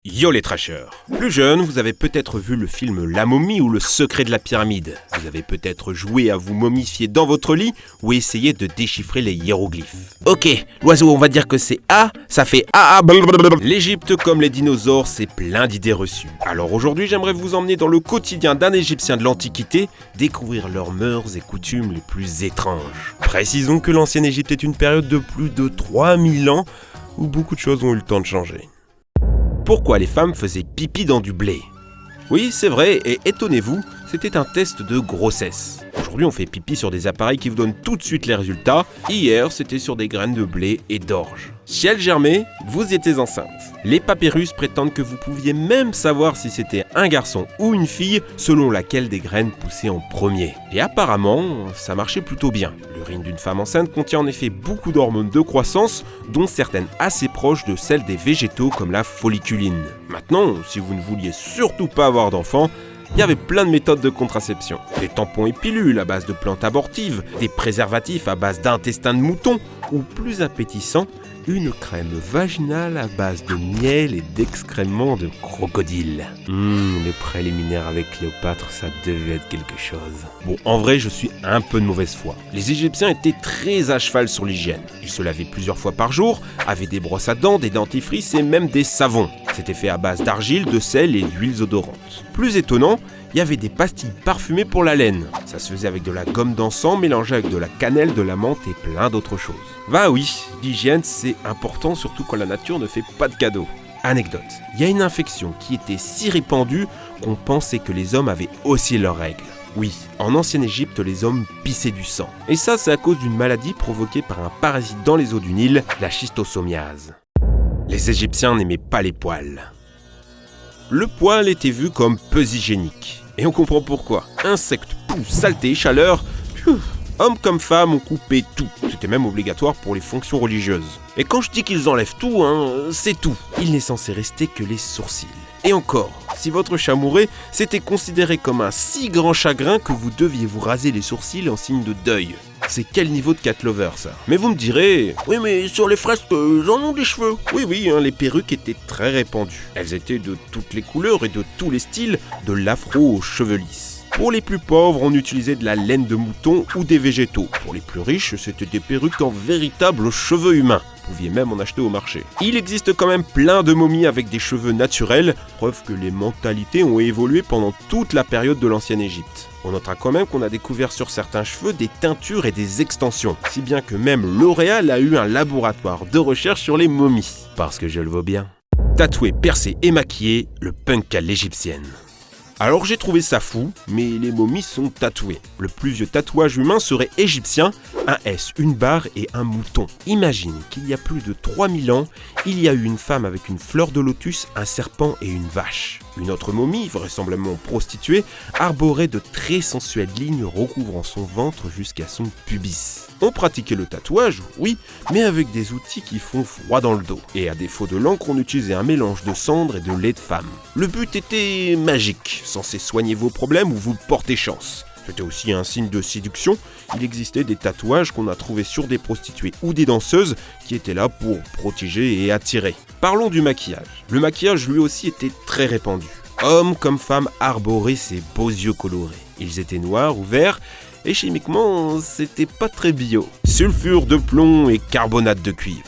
Yo les trashers. Plus jeune, vous avez peut-être vu le film La Momie ou Le Secret de la Pyramide. Vous avez peut-être joué à vous momifier dans votre lit ou essayé de déchiffrer les hiéroglyphes. Ok, l'oiseau on va dire que c'est A, ça fait A. L'Égypte comme les dinosaures, c'est plein d'idées reçues. Alors aujourd'hui j'aimerais vous emmener dans le quotidien d'un Égyptien de l'Antiquité, découvrir leurs mœurs et coutumes les plus étranges. Précisons que l'ancienne Égypte est une période de plus de 3000 ans où beaucoup de choses ont eu le temps de changer. Pourquoi les femmes faisaient pipi dans du blé? Oui, c'est vrai, et étonnez-vous, c'était un test de grossesse. Aujourd'hui, on fait pipi sur des appareils qui vous donnent tout de suite les résultats. Hier, c'était sur des graines de blé et d'orge. Si elles germaient, vous étiez enceinte. Les papyrus prétendent que vous pouviez même savoir si c'était un garçon ou une fille selon laquelle des graines poussaient en premier. Et apparemment, ça marchait plutôt bien. L'urine d'une femme enceinte contient en effet beaucoup d'hormones de croissance, dont certaines assez proches de celles des végétaux comme la folliculine. Maintenant, si vous ne vouliez surtout pas avoir d'enfants, il y avait plein de méthodes de contraception. Des tampons et pilules à base de plantes abortives, des préservatifs à base d'intestin de mouton, ou plus appétissant, une crème vaginale à base de miel et d'excréments de crocodile. Les préliminaires avec Cléopâtre, ça devait être quelque chose. Bon, en vrai, je suis un peu de mauvaise foi. Les Égyptiens étaient très à cheval sur l'hygiène. Ils se lavaient plusieurs fois par jour, avaient des brosses à dents, des dentifrices et même des savons. C'était fait à base d'argile, de sel et d'huiles odorantes. Plus étonnant, il y avait des pastilles parfumées pour la laine. Ça se faisait avec de la gomme d'encens mélangée avec de la cannelle, de la menthe et plein d'autres choses. Bah oui, l'hygiène c'est important surtout quand la nature ne fait pas de cadeaux. Anecdote, il y a une infection qui était si répandue qu'on pensait que les hommes avaient aussi leurs règles. Oui, en ancienne Égypte, les hommes pissaient du sang. Et ça, c'est à cause d'une maladie provoquée par un parasite dans les eaux du Nil, la schistosomiase. Les Égyptiens n'aimaient pas les poils. Le poil était vu comme peu hygiénique. Et on comprend pourquoi. Insectes, poux, saleté, chaleur, hommes comme femmes ont coupé tout. C'était même obligatoire pour les fonctions religieuses. Et quand je dis qu'ils enlèvent tout, c'est tout. Il n'est censé rester que les sourcils. Et encore, si votre chat mourait, c'était considéré comme un si grand chagrin que vous deviez vous raser les sourcils en signe de deuil. C'est quel niveau de cat lover ça? Mais vous me direz, oui mais sur les fresques, ils en ont des cheveux. Oui, les perruques étaient très répandues. Elles étaient de toutes les couleurs et de tous les styles, de l'afro aux cheveux lisses. Pour les plus pauvres, on utilisait de la laine de mouton ou des végétaux. Pour les plus riches, c'était des perruques en véritables cheveux humains. Vous pouviez même en acheter au marché. Il existe quand même plein de momies avec des cheveux naturels, preuve que les mentalités ont évolué pendant toute la période de l'ancienne Égypte. On notera quand même qu'on a découvert sur certains cheveux des teintures et des extensions, si bien que même L'Oréal a eu un laboratoire de recherche sur les momies. Parce que je le vaux bien. Tatoué, percé et maquillé, le punk à l'égyptienne. Alors j'ai trouvé ça fou, mais les momies sont tatouées. Le plus vieux tatouage humain serait égyptien, un S, une barre et un mouton. Imagine qu'il y a plus de 3000 ans, il y a eu une femme avec une fleur de lotus, un serpent et une vache. Une autre momie, vraisemblablement prostituée, arborait de très sensuelles lignes recouvrant son ventre jusqu'à son pubis. On pratiquait le tatouage, oui, mais avec des outils qui font froid dans le dos. Et à défaut de l'encre, on utilisait un mélange de cendre et de lait de femme. Le but était magique, censé soigner vos problèmes ou vous porter chance. C'était aussi un signe de séduction. Il existait des tatouages qu'on a trouvés sur des prostituées ou des danseuses qui étaient là pour protéger et attirer. Parlons du maquillage. Le maquillage lui aussi était très répandu. Hommes comme femmes arboraient ces beaux yeux colorés. Ils étaient noirs ou verts, et chimiquement, c'était pas très bio. Sulfure de plomb et carbonate de cuivre.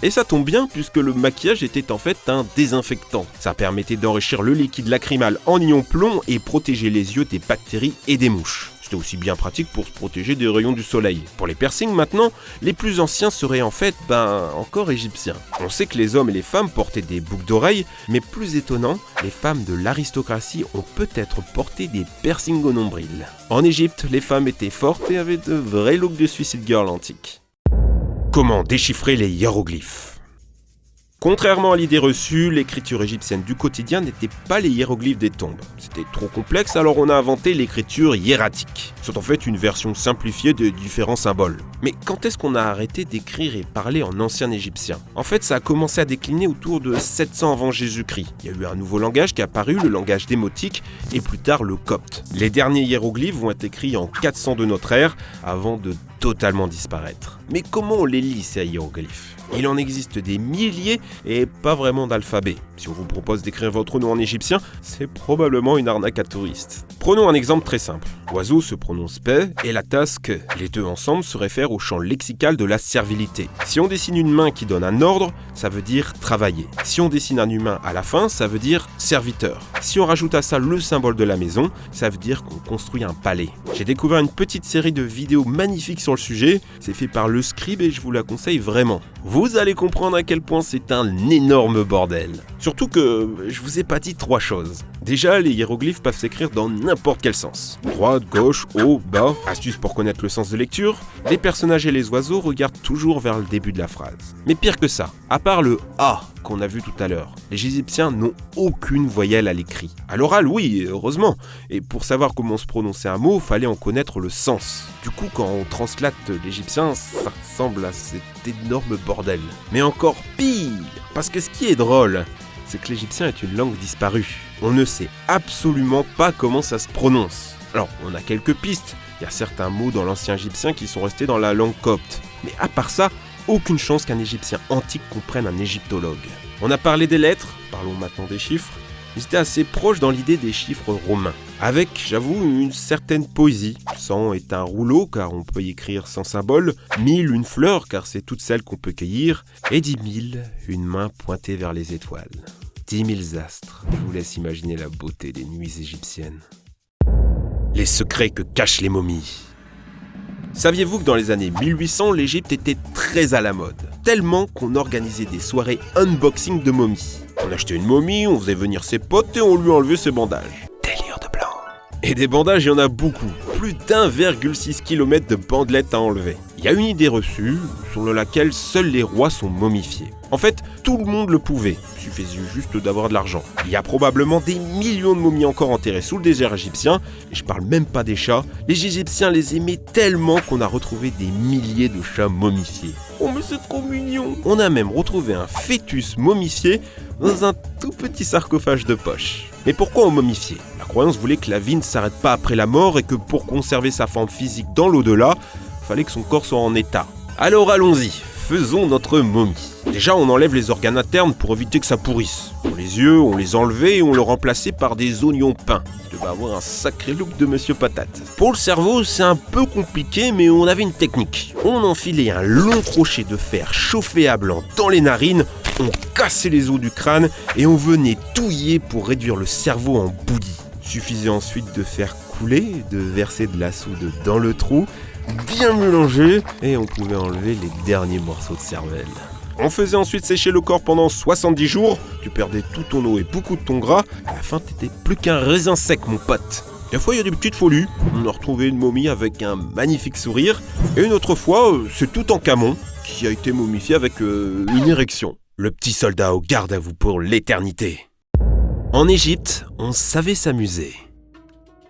Et ça tombe bien puisque le maquillage était en fait un désinfectant. Ça permettait d'enrichir le liquide lacrymal en ion plomb et protéger les yeux des bactéries et des mouches. C'était aussi bien pratique pour se protéger des rayons du soleil. Pour les piercings maintenant, les plus anciens seraient en fait, encore égyptiens. On sait que les hommes et les femmes portaient des boucles d'oreilles, mais plus étonnant, les femmes de l'aristocratie ont peut-être porté des piercings au nombril. En Égypte, les femmes étaient fortes et avaient de vrais looks de Suicide Girl antique. Comment déchiffrer les hiéroglyphes? Contrairement à l'idée reçue, l'écriture égyptienne du quotidien n'était pas les hiéroglyphes des tombes. C'était trop complexe, alors on a inventé l'écriture hiératique. C'est en fait une version simplifiée des différents symboles. Mais quand est-ce qu'on a arrêté d'écrire et parler en ancien égyptien? En fait, ça a commencé à décliner autour de 700 avant Jésus-Christ. Il y a eu un nouveau langage qui est apparu, le langage démotique, et plus tard le copte. Les derniers hiéroglyphes vont être écrits en 400 de notre ère, avant de totalement disparaître. Mais comment on les lit ces hiéroglyphes? Il en existe des milliers et pas vraiment d'alphabet. Si on vous propose d'écrire votre nom en égyptien, c'est probablement une arnaque à touristes. Prenons un exemple très simple. Oiseau se prononce paix et la tasse que. Les deux ensemble se réfèrent au champ lexical de la servilité. Si on dessine une main qui donne un ordre, ça veut dire travailler. Si on dessine un humain à la fin, ça veut dire serviteur. Si on rajoute à ça le symbole de la maison, ça veut dire qu'on construit un palais. J'ai découvert une petite série de vidéos magnifiques sur le sujet. C'est fait par Le Scribe et je vous la conseille vraiment. Vous allez comprendre à quel point c'est un énorme bordel. Surtout que je vous ai pas dit 3 choses. Déjà, les hiéroglyphes peuvent s'écrire dans n'importe quel sens. Droite, gauche, haut, bas. Astuce pour connaître le sens de lecture, les personnages et les oiseaux regardent toujours vers le début de la phrase. Mais pire que ça, à part le « A » qu'on a vu tout à l'heure, les Égyptiens n'ont aucune voyelle à l'écrit. À l'oral, oui, heureusement. Et pour savoir comment se prononcer un mot, fallait en connaître le sens. Du coup, quand on translate l'égyptien, ça ressemble à cet énorme bordel. Mais encore pire, parce que ce qui est drôle, c'est que l'égyptien est une langue disparue. On ne sait absolument pas comment ça se prononce. Alors, on a quelques pistes. Il y a certains mots dans l'ancien égyptien qui sont restés dans la langue copte. Mais à part ça, aucune chance qu'un égyptien antique comprenne un égyptologue. On a parlé des lettres, parlons maintenant des chiffres. Ils étaient assez proches dans l'idée des chiffres romains. Avec, j'avoue, une certaine poésie. 100 est un rouleau, car on peut y écrire sans symbole. 1000, une fleur, car c'est toutes celles qu'on peut cueillir. Et 10 000, une main pointée vers les étoiles. 10 000 astres. Je vous laisse imaginer la beauté des nuits égyptiennes. Les secrets que cachent les momies. Saviez-vous que dans les années 1800, l'Égypte était très à la mode? Tellement qu'on organisait des soirées unboxing de momies. On achetait une momie, on faisait venir ses potes et on lui enlevait ses bandages. Délire de blanc. Et des bandages, il y en a beaucoup. Plus d'1,6 km de bandelettes à enlever. Il y a une idée reçue, selon laquelle seuls les rois sont momifiés. En fait, tout le monde le pouvait. Il suffisait juste d'avoir de l'argent. Il y a probablement des millions de momies encore enterrées sous le désert égyptien. Et je parle même pas des chats. Les Égyptiens les aimaient tellement qu'on a retrouvé des milliers de chats momifiés. Oh mais c'est trop mignon! On a même retrouvé un fœtus momifié dans un tout petit sarcophage de poche. Mais pourquoi on momifiait? La croyance voulait que la vie ne s'arrête pas après la mort et que pour conserver sa forme physique dans l'au-delà, il fallait que son corps soit en état. Alors allons-y, faisons notre momie. Déjà, on enlève les organes internes pour éviter que ça pourrisse. Pour les yeux, on les enlevait et on les remplaçait par des oignons peints. Il devait avoir un sacré look de Monsieur Patate. Pour le cerveau, c'est un peu compliqué, mais on avait une technique. On enfilait un long crochet de fer chauffé à blanc dans les narines, on cassait les os du crâne et on venait touiller pour réduire le cerveau en bouillie. Suffisait ensuite de faire couler, de verser de la soude dans le trou, bien mélanger, et on pouvait enlever les derniers morceaux de cervelle. On faisait ensuite sécher le corps pendant 70 jours, tu perdais tout ton eau et beaucoup de ton gras, à la fin t'étais plus qu'un raisin sec mon pote. Des fois il y a des petites folies, on a retrouvé une momie avec un magnifique sourire, et une autre fois c'est Toutankhamon qui a été momifié avec une érection. Le petit soldat au garde à vous pour l'éternité. En Égypte, on savait s'amuser.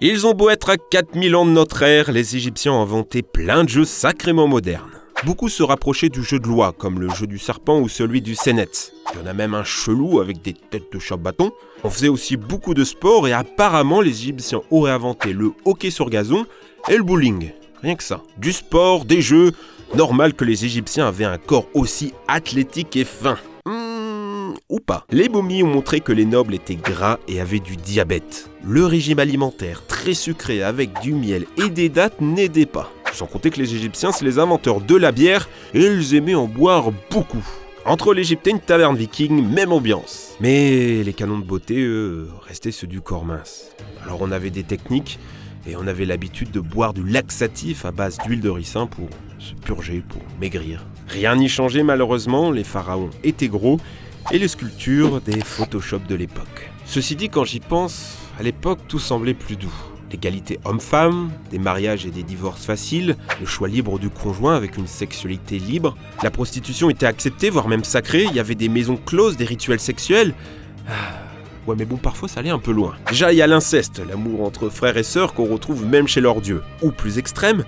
Ils ont beau être à 4000 ans de notre ère, les Égyptiens ont inventé plein de jeux sacrément modernes. Beaucoup se rapprochaient du jeu de loi, comme le jeu du serpent ou celui du sénet. Il y en a même un chelou avec des têtes de chat-bâton. On faisait aussi beaucoup de sport et apparemment les Égyptiens auraient inventé le hockey sur gazon et le bowling. Rien que ça. Du sport, des jeux. Normal que les Égyptiens avaient un corps aussi athlétique et fin. Ou pas. Les momies ont montré que les nobles étaient gras et avaient du diabète. Le régime alimentaire très sucré avec du miel et des dattes n'aidait pas. Sans compter que les Égyptiens, c'est les inventeurs de la bière et ils aimaient en boire beaucoup. Entre l'Égypte et une taverne viking, même ambiance. Mais les canons de beauté, eux, restaient ceux du corps mince. Alors on avait des techniques et on avait l'habitude de boire du laxatif à base d'huile de ricin pour se purger, pour maigrir. Rien n'y changeait malheureusement, les pharaons étaient gros et les sculptures des Photoshop de l'époque. Ceci dit, quand j'y pense, à l'époque tout semblait plus doux. L'égalité homme-femme, des mariages et des divorces faciles, le choix libre du conjoint avec une sexualité libre. La prostitution était acceptée, voire même sacrée, il y avait des maisons closes, des rituels sexuels. Ouais mais bon, parfois ça allait un peu loin. Déjà il y a l'inceste, l'amour entre frères et sœurs qu'on retrouve même chez leurs dieux. Ou plus extrême,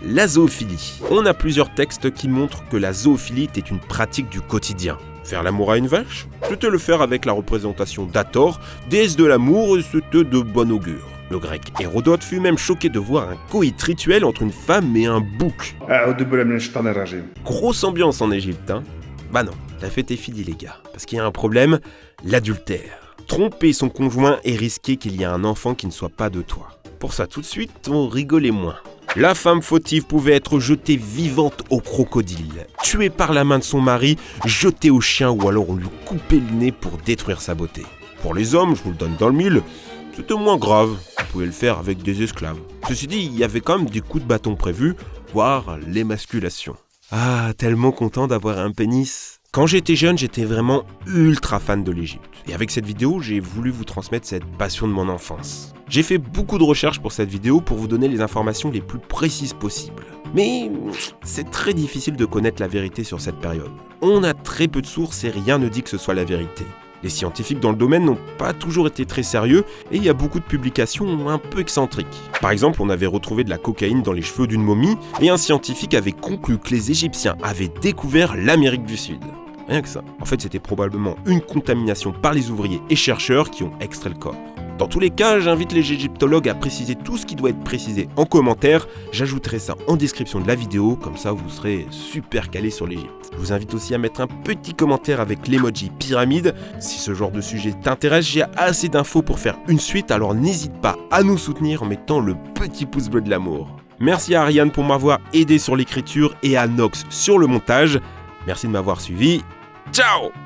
la zoophilie. On a plusieurs textes qui montrent que la zoophilie était une pratique du quotidien. Faire l'amour à une vache, c'était le faire avec la représentation d'Hathor, déesse de l'amour, et c'était de bon augure. Le grec Hérodote fut même choqué de voir un coït rituel entre une femme et un bouc. Grosse ambiance en Égypte, hein? Bah non, la fête est finie les gars, parce qu'il y a un problème, l'adultère. Tromper son conjoint et risquer qu'il y ait un enfant qui ne soit pas de toi. Pour ça, tout de suite, on rigolait moins. La femme fautive pouvait être jetée vivante au crocodile, tuée par la main de son mari, jetée au chien ou alors on lui coupait le nez pour détruire sa beauté. Pour les hommes, je vous le donne dans le mille, c'était moins grave, vous pouvez le faire avec des esclaves. Ceci dit, il y avait quand même des coups de bâton prévus, voire l'émasculation. Ah, tellement content d'avoir un pénis. Quand j'étais jeune, j'étais vraiment ultra fan de l'Égypte. Et avec cette vidéo, j'ai voulu vous transmettre cette passion de mon enfance. J'ai fait beaucoup de recherches pour cette vidéo pour vous donner les informations les plus précises possibles. Mais c'est très difficile de connaître la vérité sur cette période. On a très peu de sources et rien ne dit que ce soit la vérité. Les scientifiques dans le domaine n'ont pas toujours été très sérieux et il y a beaucoup de publications un peu excentriques. Par exemple, on avait retrouvé de la cocaïne dans les cheveux d'une momie et un scientifique avait conclu que les Égyptiens avaient découvert l'Amérique du Sud. Rien que ça. En fait, c'était probablement une contamination par les ouvriers et chercheurs qui ont extrait le corps. Dans tous les cas, j'invite les égyptologues à préciser tout ce qui doit être précisé en commentaire. J'ajouterai ça en description de la vidéo, comme ça vous serez super calé sur l'Égypte. Je vous invite aussi à mettre un petit commentaire avec l'emoji pyramide. Si ce genre de sujet t'intéresse, j'ai assez d'infos pour faire une suite, alors n'hésite pas à nous soutenir en mettant le petit pouce bleu de l'amour. Merci à Ariane pour m'avoir aidé sur l'écriture et à Nox sur le montage. Merci de m'avoir suivi. Ciao!